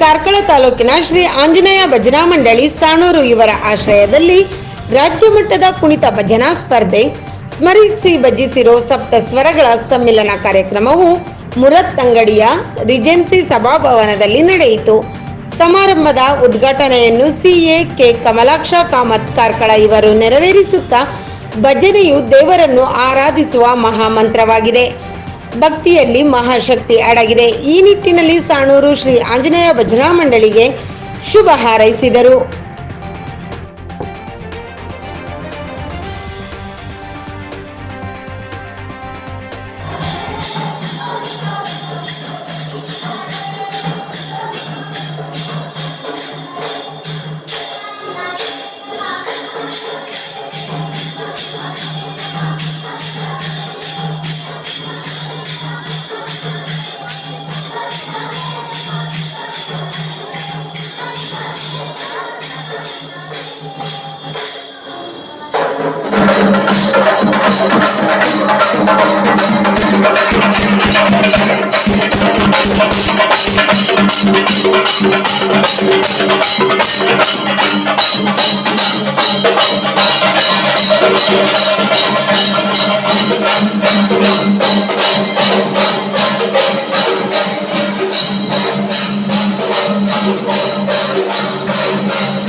ಕಾರ್ಕಳ ತಾಲೂಕಿನ ಶ್ರೀ ಆಂಜನೇಯ ಭಜನಾ ಮಂಡಳಿ ಸಾಣೂರು ಇವರ ಆಶ್ರಯದಲ್ಲಿ ರಾಜ್ಯ ಮಟ್ಟದ ಕುಣಿತ ಭಜನಾ ಸ್ಪರ್ಧೆ ಸ್ಮರಿಸಿ ಭಜಿಸಿರೋ ಸಪ್ತ ಸ್ವರಗಳ ಸಮ್ಮಿಲನ ಕಾರ್ಯಕ್ರಮವು ಮುರತ್ತಂಗಡಿಯ ರಿಜೆನ್ಸಿ ಸಭಾಭವನದಲ್ಲಿ ನಡೆಯಿತು. ಸಮಾರಂಭದ ಉದ್ಘಾಟನೆಯನ್ನು ಸಿಎ ಕೆ ಕಮಲಾಕ್ಷ ಕಾಮತ್ ಕಾರ್ಕಳ ಇವರು ನೆರವೇರಿಸುತ್ತಾ, ಭಜನೆಯು ದೇವರನ್ನು ಆರಾಧಿಸುವ ಮಹಾಮಂತ್ರವಾಗಿದೆ, ಭಕ್ತಿಯಲ್ಲಿ ಮಹಾಶಕ್ತಿ ಅಡಗಿದೆ. ಈ ನಿಟ್ಟಿನಲ್ಲಿ ಸಾಣೂರು ಶ್ರೀ ಆಂಜನೇಯ ಭಜನಾ ಮಂಡಳಿಗೆ ಶುಭ ಹಾರೈಸಿದರು.